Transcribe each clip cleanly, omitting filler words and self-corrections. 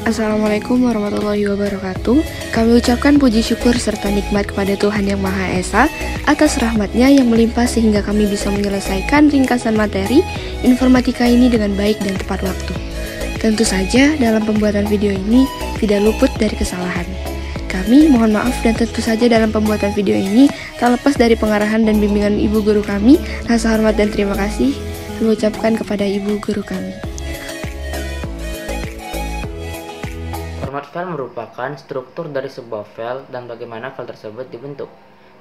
Assalamualaikum warahmatullahi wabarakatuh. Kami ucapkan puji syukur serta nikmat kepada Tuhan Yang Maha Esa atas rahmat-Nya yang melimpah sehingga kami bisa menyelesaikan ringkasan materi informatika ini dengan baik dan tepat waktu. Tentu saja dalam pembuatan video ini tidak luput dari kesalahan. Kami mohon maaf dan tentu saja dalam pembuatan video ini tak lepas dari pengarahan dan bimbingan ibu guru kami. Rasa hormat dan terima kasih kami ucapkan kepada ibu guru kami. Format file merupakan struktur dari sebuah file dan bagaimana file tersebut dibentuk.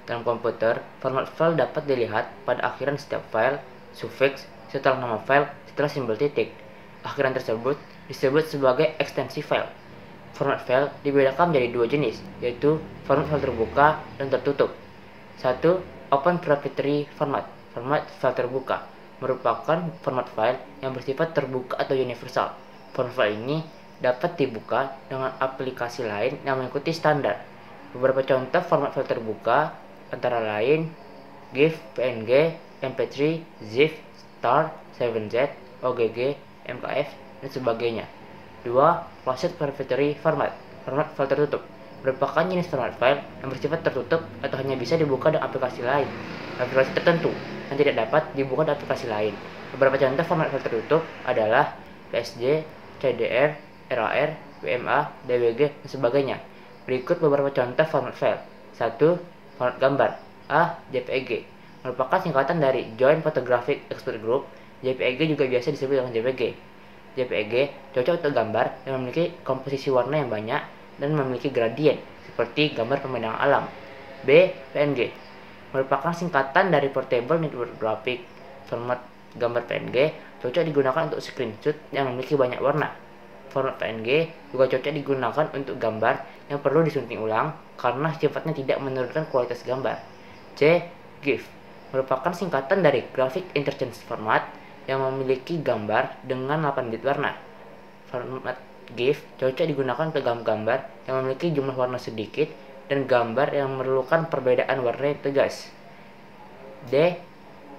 Dalam komputer, format file dapat dilihat pada akhiran setiap file, sufiks, setelah nama file, setelah simbol titik. Akhiran tersebut disebut sebagai ekstensi file. Format file dibedakan menjadi dua jenis, yaitu format file terbuka dan tertutup. 1. Open Proprietary Format. Format file terbuka merupakan format file yang bersifat terbuka atau universal. Format file ini dapat dibuka dengan aplikasi lain yang mengikuti standar. Beberapa contoh format file terbuka antara lain GIF, PNG, MP3, ZIF, STAR, 7Z, OGG, MKF, dan sebagainya. 2. Closed Proprietary Format. Format file tertutup merupakan jenis format file yang bersifat tertutup atau hanya bisa dibuka dengan aplikasi lain, aplikasi tertentu, yang tidak dapat dibuka dengan aplikasi lain. Beberapa contoh format file tertutup adalah PSJ, CDR, RAR, WMA, DWG, dan sebagainya. Berikut beberapa contoh format file. 1. Format gambar. A. JPEG merupakan singkatan dari Joint Photographic Export Group. JPEG juga biasa disebut dengan JPG. JPEG cocok untuk gambar yang memiliki komposisi warna yang banyak dan memiliki gradien, seperti gambar pemandangan alam. B. PNG merupakan singkatan dari Portable Network Graphic. Format gambar PNG cocok digunakan untuk screenshot yang memiliki banyak warna. Format PNG juga cocok digunakan untuk gambar yang perlu disunting ulang karena sifatnya tidak menurunkan kualitas gambar. C. GIF merupakan singkatan dari Graphic Interchange Format yang memiliki gambar dengan 8 bit warna. Format GIF cocok digunakan untuk gambar yang memiliki jumlah warna sedikit dan gambar yang memerlukan perbedaan warna yang tegas. D.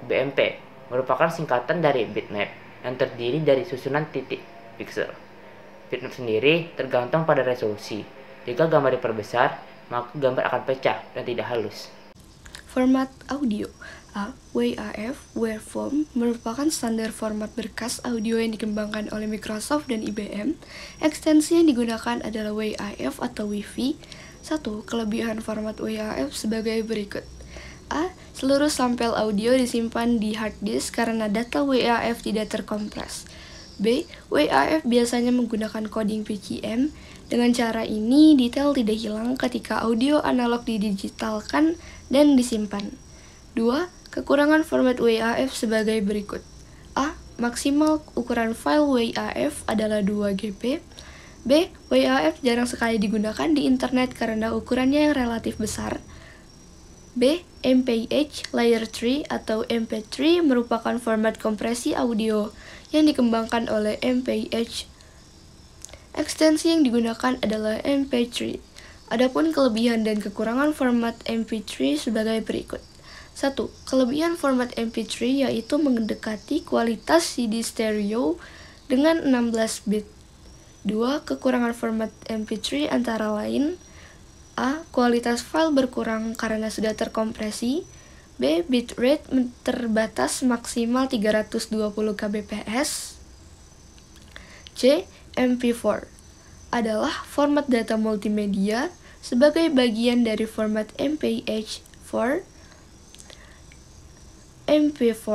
BMP merupakan singkatan dari bitmap yang terdiri dari susunan titik pixel. Bitmap sendiri tergantung pada resolusi. Jika gambar diperbesar, maka gambar akan pecah dan tidak halus. Format audio. A. WAV Waveform merupakan standar format berkas audio yang dikembangkan oleh Microsoft dan IBM. Ekstensi yang digunakan adalah WAV atau WiFi. 1. Kelebihan format WAV sebagai berikut. A. Seluruh sampel audio disimpan di hard disk karena data WAV tidak terkompres. B. WAV biasanya menggunakan coding PCM. Dengan cara ini, detail tidak hilang ketika audio analog didigitalkan dan disimpan. 2. Kekurangan format WAV sebagai berikut. A. Maksimal ukuran file WAV adalah 2 GB. B. WAV jarang sekali digunakan di internet karena ukurannya yang relatif besar. B. MPEG Layer 3 atau MP3 merupakan format kompresi audio yang dikembangkan oleh MPEG. Ekstensi yang digunakan adalah MP3. Adapun kelebihan dan kekurangan format MP3 sebagai berikut. 1. Kelebihan format MP3 yaitu mendekati kualitas CD stereo dengan 16 bit. 2. Kekurangan format MP3 antara lain: A. Kualitas file berkurang karena sudah terkompresi. B. Bitrate terbatas maksimal 320 kbps. C. MP4 adalah format data multimedia sebagai bagian dari format MPEG-4. MP4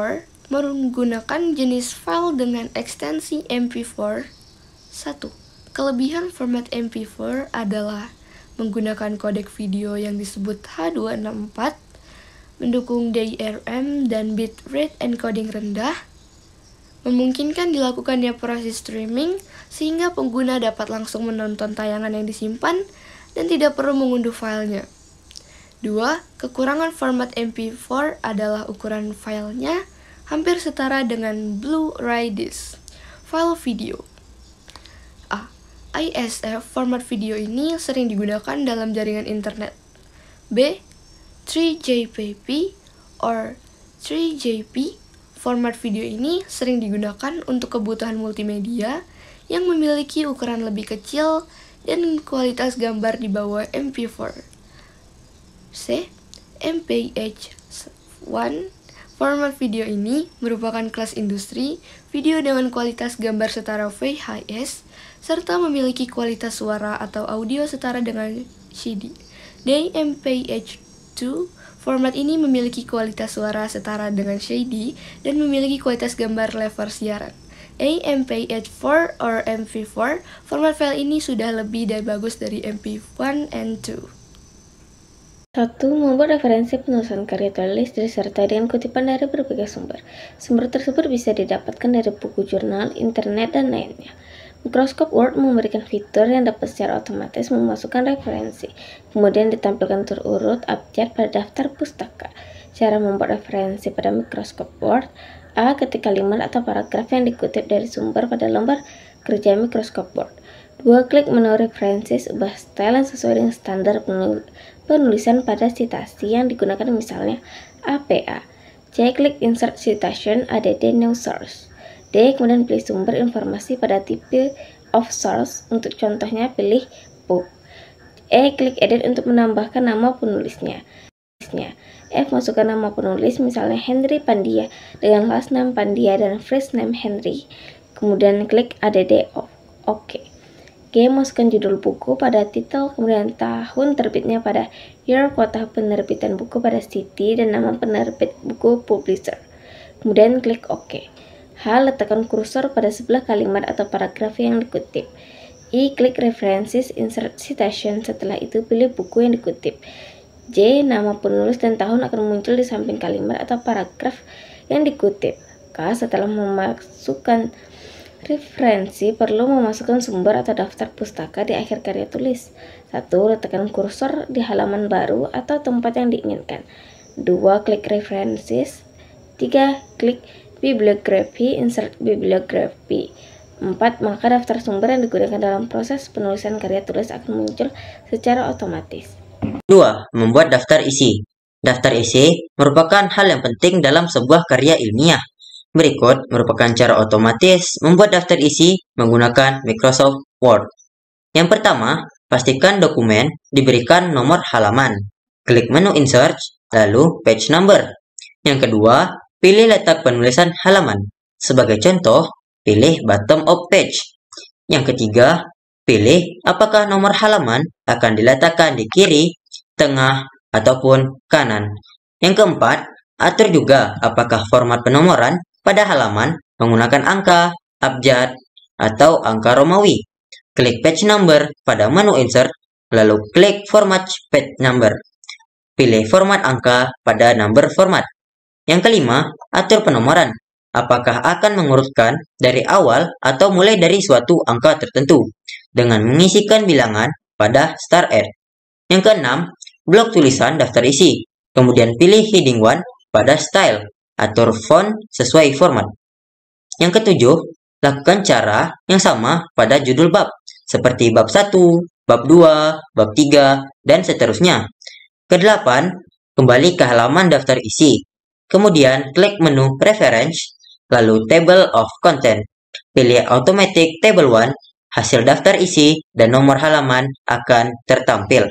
menggunakan jenis file dengan ekstensi MP4. 1. Kelebihan format MP4 adalah menggunakan kodek video yang disebut H264, mendukung DRM dan bitrate encoding rendah, memungkinkan dilakukannya proses streaming sehingga pengguna dapat langsung menonton tayangan yang disimpan dan tidak perlu mengunduh filenya. 2. Kekurangan format MP4 adalah ukuran filenya hampir setara dengan Blu-ray disc, file video. A. ISF format video ini sering digunakan dalam jaringan internet. B. 3GPP or 3GP format video ini sering digunakan untuk kebutuhan multimedia yang memiliki ukuran lebih kecil dan kualitas gambar di bawah MP4. C. MPH1. Format video ini merupakan kelas industri video dengan kualitas gambar setara VHS serta memiliki kualitas suara atau audio setara dengan CD. D. MPH2. Format ini memiliki kualitas suara setara dengan CD dan memiliki kualitas gambar level siaran. MPH4 or MP4, format file ini sudah lebih dan bagus dari MP1 and 2. 1. Membuat referensi penulisan karya tulis disertai dengan kutipan dari berbagai sumber. Sumber tersebut bisa didapatkan dari buku jurnal, internet, dan lainnya. Microsoft Word memberikan fitur yang dapat secara otomatis memasukkan referensi, kemudian ditampilkan terurut abjad pada daftar pustaka. Cara membuat referensi pada Microsoft Word: A. Ketik kalimat atau paragraf yang dikutip dari sumber pada lembar kerja Microsoft Word. 2. Klik menu referensi, ubah style yang sesuai dengan standar penulisan pada citasi yang digunakan, misalnya APA. C. Klik Insert Citation, ADD New Source. D. Kemudian pilih sumber informasi pada tipe of source, untuk contohnya pilih PUB. E. Klik Edit untuk menambahkan nama penulisnya. F. Masukkan nama penulis, misalnya Henry Pandia dengan last name Pandia dan first name Henry. Kemudian klik ADD OK. G. Masukkan judul buku pada titel, kemudian tahun terbitnya pada year, kota penerbitan buku pada city, dan nama penerbit buku publisher. Kemudian klik OK. H. Letakkan kursor pada sebelah kalimat atau paragraf yang dikutip. I. Klik References, Insert Citation, setelah itu pilih buku yang dikutip. J. Nama penulis dan tahun akan muncul di samping kalimat atau paragraf yang dikutip. K. Setelah memasukkan referensi, perlu memasukkan sumber atau daftar pustaka di akhir karya tulis. 1. Letakkan kursor di halaman baru atau tempat yang diinginkan. 2. Klik References. 3. Klik Bibliography, insert bibliography. 4. Maka daftar sumber yang digunakan dalam proses penulisan karya tulis akan muncul secara otomatis. 2. Membuat daftar isi. Daftar isi merupakan hal yang penting dalam sebuah karya ilmiah. Berikut merupakan cara otomatis membuat daftar isi menggunakan Microsoft Word. Yang pertama, pastikan dokumen diberikan nomor halaman. Klik menu Insert, lalu Page Number. Yang kedua, pilih letak penulisan halaman. Sebagai contoh, pilih Bottom of Page. Yang ketiga, pilih apakah nomor halaman akan diletakkan di kiri, tengah, ataupun kanan. Yang keempat, atur juga apakah format penomoran pada halaman menggunakan angka, abjad, atau angka Romawi. Klik Page Number pada menu Insert, lalu klik Format Page Number. Pilih format angka pada number format. Yang kelima, atur penomoran. Apakah akan mengurutkan dari awal atau mulai dari suatu angka tertentu dengan mengisikan bilangan pada start at. Yang keenam, blok tulisan daftar isi. Kemudian pilih heading 1 pada style. Atur font sesuai format. Yang ketujuh, lakukan cara yang sama pada judul bab, seperti bab 1, bab 2, bab 3, dan seterusnya. Kedelapan, kembali ke halaman daftar isi. Kemudian klik menu Preference, lalu Table of Content. Pilih Automatic Table 1, hasil daftar isi dan nomor halaman akan tertampil.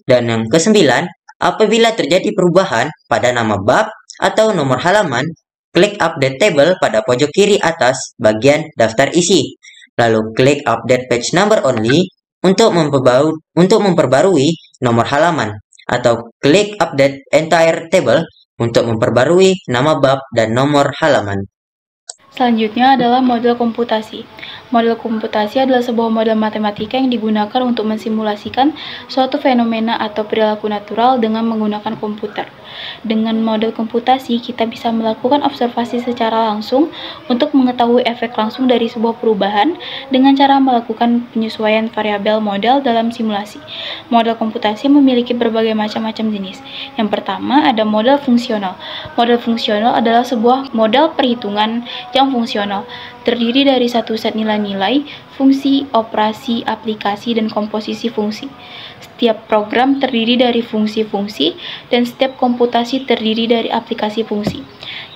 Dan yang kesembilan, apabila terjadi perubahan pada nama bab atau nomor halaman, klik Update Table pada pojok kiri atas bagian daftar isi. Lalu klik Update Page Number Only untuk memperbarui nomor halaman, atau klik Update Entire Table untuk memperbarui nama bab dan nomor halaman. Selanjutnya adalah model komputasi. Model komputasi adalah sebuah model matematika yang digunakan untuk mensimulasikan suatu fenomena atau perilaku natural dengan menggunakan komputer. Dengan model komputasi, kita bisa melakukan observasi secara langsung untuk mengetahui efek langsung dari sebuah perubahan dengan cara melakukan penyesuaian variabel model dalam simulasi. Model komputasi memiliki berbagai macam jenis. Yang pertama ada model fungsional. Model fungsional adalah sebuah model perhitungan yang fungsional, terdiri dari satu set nilai-nilai, fungsi, operasi, aplikasi, dan komposisi fungsi. Setiap program terdiri dari fungsi-fungsi dan setiap komputasi terdiri dari aplikasi fungsi.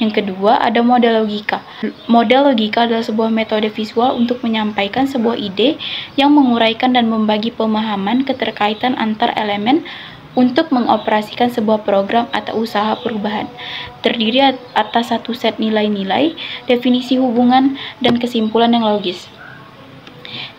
Yang kedua, ada model logika. Model logika adalah sebuah metode visual untuk menyampaikan sebuah ide yang menguraikan dan membagi pemahaman keterkaitan antar elemen untuk mengoperasikan sebuah program atau usaha perubahan. Terdiri atas satu set nilai-nilai, definisi hubungan, dan kesimpulan yang logis.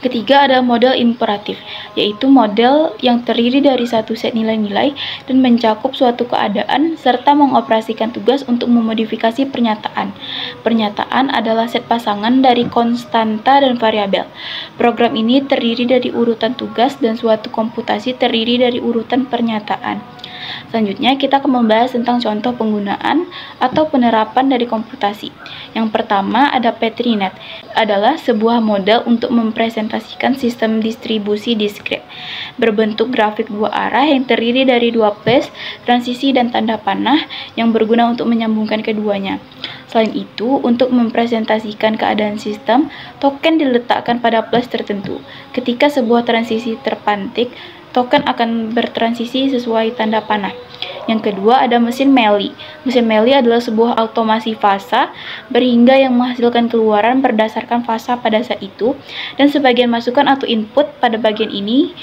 Ketiga adalah model imperatif, yaitu model yang terdiri dari satu set nilai-nilai dan mencakup suatu keadaan serta mengoperasikan tugas untuk memodifikasi pernyataan. Pernyataan adalah set pasangan dari konstanta dan variabel. Program ini terdiri dari urutan tugas dan suatu komputasi terdiri dari urutan pernyataan. Selanjutnya, kita akan membahas tentang contoh penggunaan atau penerapan dari komputasi. Yang pertama ada PetriNet, adalah sebuah model untuk mempresentasikan sistem distribusi diskrit berbentuk grafik dua arah yang terdiri dari dua plus, transisi, dan tanda panah yang berguna untuk menyambungkan keduanya. Selain itu, untuk mempresentasikan keadaan sistem, token diletakkan pada plus tertentu. Ketika sebuah transisi terpantik, token akan bertransisi sesuai tanda panah. Yang kedua ada mesin Mealy. Mesin Mealy adalah sebuah automasi fasa berhingga yang menghasilkan keluaran berdasarkan fasa pada saat itu, dan sebagian masukan atau input pada bagian ini.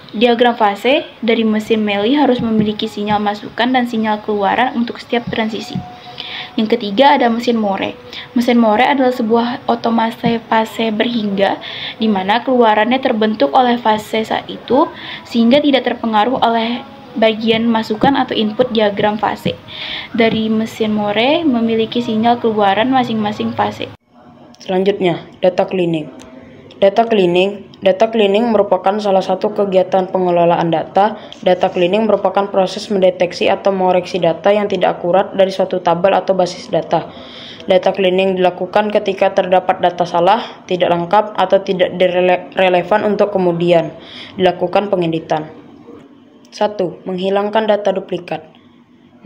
Diagram fase dari mesin Mealy harus memiliki sinyal masukan dan sinyal keluaran untuk setiap transisi. Yang ketiga ada mesin Moore. Mesin Moore adalah sebuah otomasi fase berhingga di mana keluarannya terbentuk oleh fase saat itu sehingga tidak terpengaruh oleh bagian masukan atau input diagram fase. Dari mesin Moore memiliki sinyal keluaran masing-masing fase. Selanjutnya, data cleaning. Data cleaning merupakan salah satu kegiatan pengelolaan data. Data cleaning merupakan proses mendeteksi atau mengoreksi data yang tidak akurat dari suatu tabel atau basis data. Data cleaning dilakukan ketika terdapat data salah, tidak lengkap, atau tidak relevan untuk kemudian dilakukan pengeditan. 1. Menghilangkan data duplikat.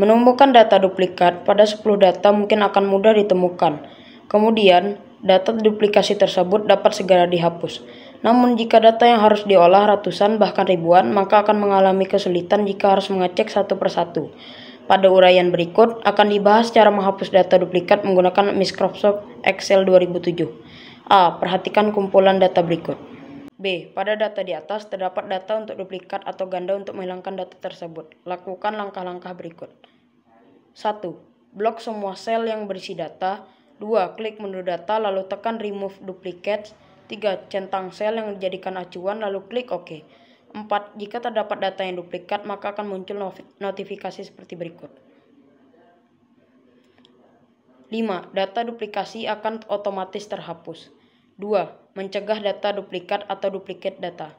Menemukan data duplikat pada 10 data mungkin akan mudah ditemukan. Kemudian, data duplikasi tersebut dapat segera dihapus. Namun jika data yang harus diolah ratusan bahkan ribuan, maka akan mengalami kesulitan jika harus mengecek satu persatu. Pada uraian berikut akan dibahas cara menghapus data duplikat menggunakan Microsoft Excel 2007. A. Perhatikan kumpulan data berikut. B. Pada data di atas terdapat data untuk duplikat atau ganda. Untuk menghilangkan data tersebut, lakukan langkah-langkah berikut. 1. Blok semua sel yang berisi data. 2. Klik menu data lalu tekan remove duplicates. 3. Centang sel yang dijadikan acuan lalu klik OK. 4. Jika terdapat data yang duplikat maka akan muncul notifikasi seperti berikut. 5. Data duplikasi akan otomatis terhapus. 2. Mencegah data duplikat atau duplicate data.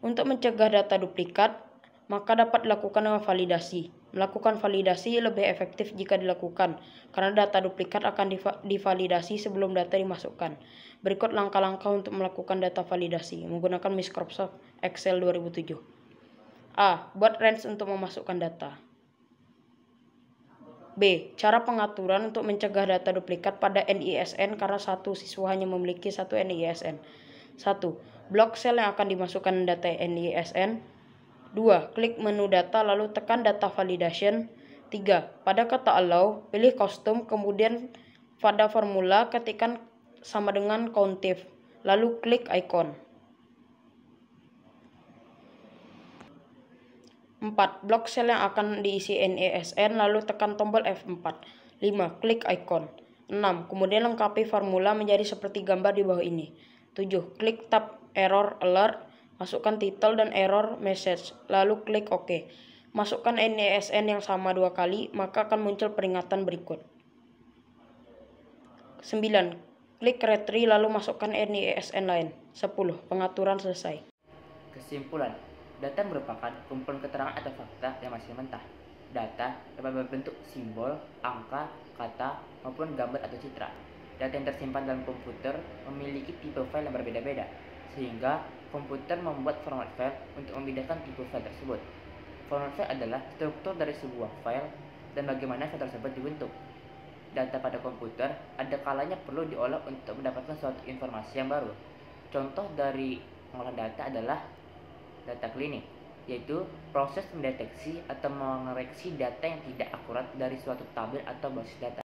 Untuk mencegah data duplikat, maka dapat dilakukan dengan validasi. Melakukan validasi lebih efektif jika dilakukan, karena data duplikat akan divalidasi sebelum data dimasukkan. Berikut langkah-langkah untuk melakukan data validasi menggunakan Microsoft Excel 2007. A. Buat range untuk memasukkan data. B. Cara pengaturan untuk mencegah data duplikat pada NISN karena satu siswa hanya memiliki satu NISN. 1. Blok sel yang akan dimasukkan data NISN. 2. Klik menu data lalu tekan data validation. 3. Pada kata allow, pilih custom, kemudian pada formula ketikkan sama dengan COUNTIF, lalu klik icon. 4. Blok sel yang akan diisi NISN lalu tekan tombol F4. 5. Klik icon. 6. Kemudian lengkapi formula menjadi seperti gambar di bawah ini. 7. Klik tab error alert, masukkan title dan error message, lalu klik OK. Masukkan NISN yang sama 2 kali, maka akan muncul peringatan berikut. 9. Klik retrieve lalu masukkan NISN lain. 10. Pengaturan selesai. Kesimpulan, data merupakan kumpulan keterangan atau fakta yang masih mentah. Data dapat berbentuk simbol, angka, kata, maupun gambar atau citra. Data yang tersimpan dalam komputer memiliki tipe file yang berbeda-beda, sehingga komputer membuat format file untuk membedakan tipe file tersebut. Format file adalah struktur dari sebuah file dan bagaimana file tersebut dibentuk. Data pada komputer ada kalanya perlu diolah untuk mendapatkan suatu informasi yang baru. Contoh dari pengolahan data adalah data cleaning. yaitu proses mendeteksi atau mengoreksi data yang tidak akurat dari suatu tabel atau basis data.